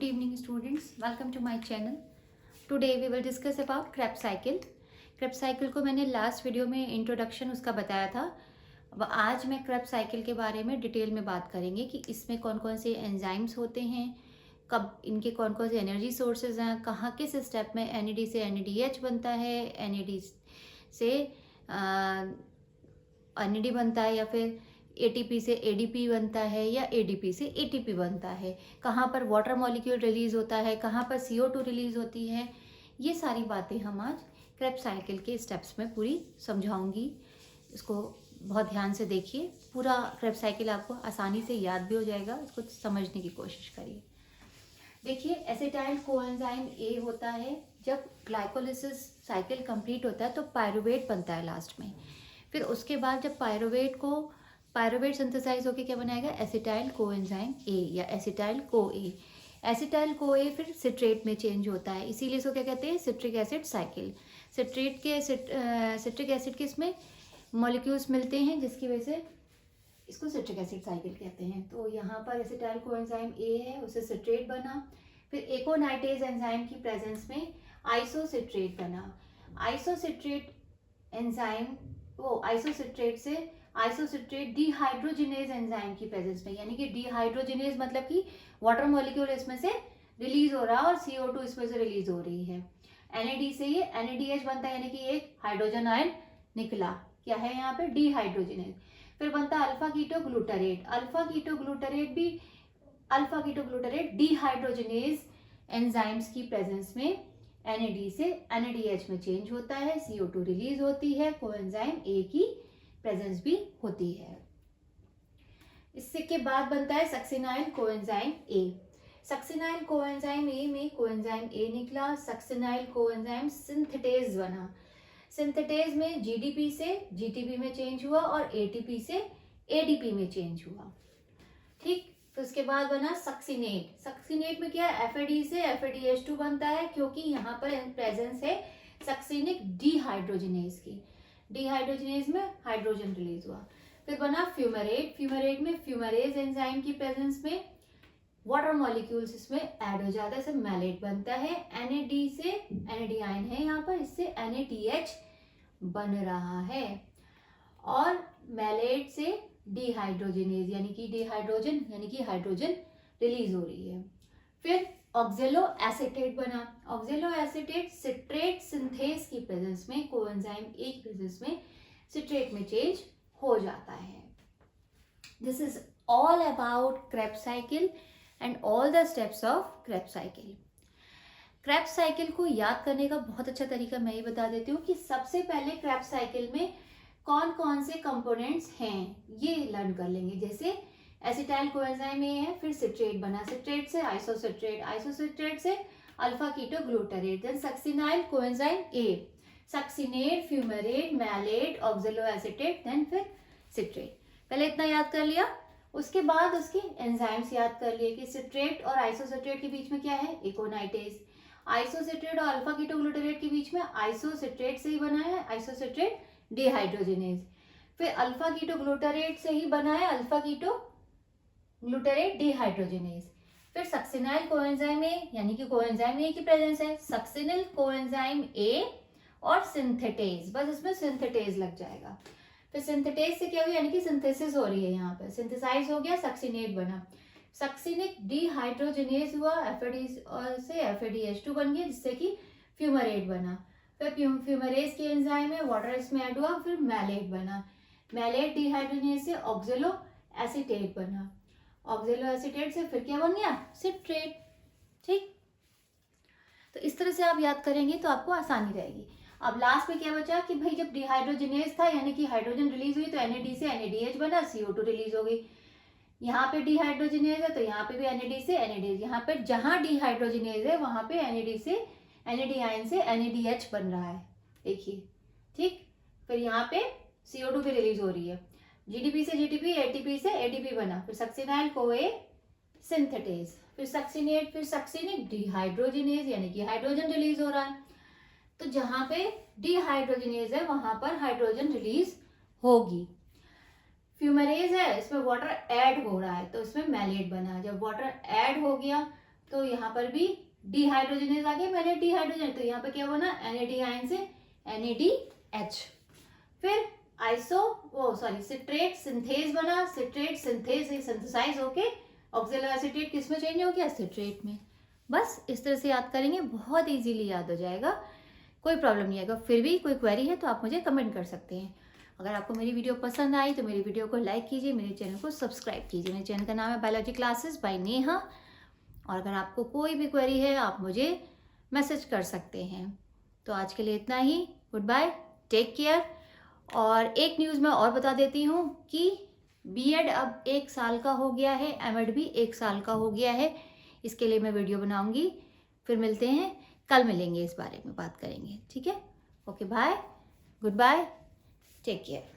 Good evening students, welcome to my channel. Today we will discuss about Krebs cycle. Krebs cycle को मैंने last video में introduction उसका बताया था. अब आज मैं Krebs cycle के बारे में डिटेल में बात करेंगे कि इसमें कौन कौन से एंजाइम्स होते हैं, कब इनके कौन कौन से एनर्जी सोर्सेज हैं, कहाँ किस स्टेप में NAD से NADH बनता है, NAD से NAD बनता है या फिर ATP से ADP बनता है या ADP से ATP बनता है, कहाँ पर वाटर मॉलिक्यूल रिलीज होता है, कहाँ पर CO2 रिलीज होती है. ये सारी बातें हम आज क्रेब्स साइकिल के स्टेप्स में पूरी समझाऊंगी. इसको बहुत ध्यान से देखिए, पूरा क्रेब्स साइकिल आपको आसानी से याद भी हो जाएगा. इसको समझने की कोशिश करिए. देखिए, एसिटाइल कोएंजाइम A होता है. जब ग्लाइकोलिसिस साइकिल कंप्लीट होता है तो पायरुवेट बनता है लास्ट में. फिर उसके बाद जब पायरुवेट सिंथेसाइज होकर क्या बनाएगा, एसिटाइल कोएंजाइम A या acetyl co A. Acetyl co A फिर सिट्रेट में चेंज होता है, इसीलिए इसको क्या कहते हैं, citric acid cycle. Citric acid के इसमें मॉलिक्यूल्स मिलते हैं जिसकी वजह से इसको सिट्रिक एसिड साइकिल कहते हैं. तो यहाँ पर एसिटाइल कोएंजाइम A है, उससे सिट्रेट बना. फिर एकोनाइटेज एंजाइम की प्रेजेंस में आइसोसिट्रेट बना. आइसोसिट्रेट एंजाइम से आइसोसिट्रेट डिहाइड्रोजिनेज एंजाइम की प्रेजेंस में, यानी कि डिहाइड्रोजिनेज मतलब कि वाटर मॉलिक्यूल इसमें से रिलीज हो रहा है और CO2 इसमें से रिलीज हो रही है. NAD से ये NADH बनता है, यानी कि एक हाइड्रोजन आयन निकला. क्या है यहाँ पे, डिहाइड्रोजिनेज. फिर बनता है alpha keto glutarate. Alpha keto glutarate dehydrogenase enzymes की प्रेजेंस में NAD से NADH में चेंज होता है, CO2 रिलीज होती है, कोएंजाइम A की प्रेजेंस भी होती है. इससे के बाद बनता है succinyl coenzyme A. Succinyl coenzyme A में कोएंजाइम A निकला, सक्सिनाइल कोएंजाइम सिंथेटेज बना. सिंथेटेज में GDP से GTP में चेंज हुआ और ATP से ADP में चेंज हुआ. ठीक. फिर उसके बाद बना सक्सिनेट. सक्सिनेट में क्या है, FAD से FADH2 बनता है, क्योंकि यहाँ पर प्रेजेंस है सक्सिनिक डिहाइड्रोजिनेज की. डिहाइड्रोजिनेज में हाइड्रोजन रिलीज हुआ. फिर बना फ्यूमेरेट. फ्यूमेरेट में फ्यूमरेज एंजाइम की प्रेजेंस में वाटर मॉलिक्यूल्स इसमें ऐड हो जाता है, इससे मैलेट बनता है. NAD से NAD आयन है यहाँ पर, इससे NADH बन रहा है. और मैलेट से डिहाइड्रोजिनेज यानी कि हाइड्रोजन रिलीज हो रही है. फिर ऑक्जेलो एसीटेट बना. ऑक्जेलो एसीटेट सिट्रेट सिंथेस की प्रेजेंस में, कोएंजाइम A की प्रेजेंस में सिट्रेट में चेंज हो जाता है. This is all about Krebs cycle and all the steps of Krebs cycle. Krebs cycle को याद करने का बहुत अच्छा तरीका मैं ये बता देती हूँ कि सबसे पहले क्रेब्स साइकिल में कौन कौन से कंपोनेंट्स हैं ये लर्न कर लेंगे. जैसे एसिटाइल कोएंजाइम A है, फिर सिट्रेट बना, सिट्रेट से आइसोसिट्रेट से alpha keto glutarate, then succinyl coenzyme A, succinate, fumarate, malate, oxalo acetate, then फिर सिट्रेट. पहले इतना याद कर लिया. उसके बाद उसके एंजाइम्स याद कर लिए कि सिट्रेट और आइसोसिट्रेट के बीच में क्या है, एकोनाइटेज. आइसोसिट्रेट और अल्फा कीटो ग्लूटारेट के बीच में आइसोसिट्रेट से ही बना है आइसोसिट्रेट डिहाइड्रोजिनेज. फिर अल्फा कीटो ग्लूटारेट से ही बना है अल्फा कीटो ग्लूटारेट डिहाइड्रोजिनेज. फिर सक्सिनाइल कोएंजाइम A यानी कि कोएंजाइम A की प्रेजेंस है, सक्सिनिल कोएंजाइम A और सिंथेटेज, बस इसमें सिंथेटेज लग जाएगा. फिर सिंथेटेज से क्या हुई, यानी कि सिंथेसिस हो रही है, यहाँ पे सिंथेसाइज हो गया, सक्सिनेट बना. सक्सिनिक डिहाइड्रोजिनेज हुआ, FAD से FADH2 बन गया, जिससे कि फ्यूमरेट बना. फिर फ्यूमरेज की एंजाइम में वाटर इसमें ऐड हुआ, फिर मैलेट बना. मैलेट डिहाइड्रोजिनेज से ऑक्जेलो एसीटेट बना. ऑक्जेलो एसीटेट से फिर क्या बन गया, सिट्रेट. ठीक. तो इस तरह से आप याद करेंगे तो आपको आसानी रहेगी. अब लास्ट में क्या बचा कि भाई जब डिहाइड्रोजिनेज था यानी कि हाइड्रोजन रिलीज हुई तो NAD से NADH बना, CO2 रिलीज हो गई. यहाँ पे डिहाइड्रोजिनेज है तो यहाँ पे भी NAD से NADH, यहाँ पे जहां डिहाइड्रोजिनेज है वहां पे NAD से NAD आयन से NADH बन रहा है, देखिए. ठीक. फिर यहाँ पे CO2 भी रिलीज हो रही है. GDP से GTP, ATP से ADP बना. फिर सक्सिनाइल को A सिंथेटेज, फिर सक्सिनेट, फिर सक्सिनिक डिहाइड्रोजिनेज यानी कि हाइड्रोजन रिलीज हो रहा है. तो जहां पे डिहाइड्रोजिनेज है वहां पर हाइड्रोजन रिलीज होगी. फ्यूमरेज है, इसमें वाटर ऐड हो रहा है तो इसमें मैलेट बना. जब वाटर ऐड हो गया तो यहाँ पर भी डिहाइड्रोजनेज आ गया, मैंने डिहाइड्रोजन, तो यहाँ पे क्या बना, NAD आयन से NADH। फिर सिट्रेट सिंथेज बना, सिट्रेट सिंथेज से सिंथेसाइज होके ऑक्सैलो एसीटेट किस में चेंज हो गया, सिट्रेट में। बस इस तरह से याद करेंगे, बहुत इजीली याद हो जाएगा, कोई प्रॉब्लम नहीं आएगा। फिर भी कोई क्वेरी है तो आप मुझे कमेंट कर सकते हैं। अगर आपको मेरी वीडियो पसंद आई तो मेरी वीडियो को लाइक कीजिए, मेरे चैनल को सब्सक्राइब कीजिए। मेरे चैनल का नाम है बायोलॉजी क्लासेस बाय नेहा। और अगर आपको कोई भी क्वेरी है आप मुझे मैसेज कर सकते हैं। तो आज के लिए इतना ही, गुड बाय, टेक केयर। और एक न्यूज़ मैं और बता देती हूँ कि बीएड अब 1 साल का हो गया है, एमएड भी 1 साल का हो गया है। इसके लिए मैं वीडियो बनाऊंगी। फिर मिलते हैं, कल मिलेंगे, इस बारे में बात करेंगे, ठीक है। Okay bye, goodbye, take care.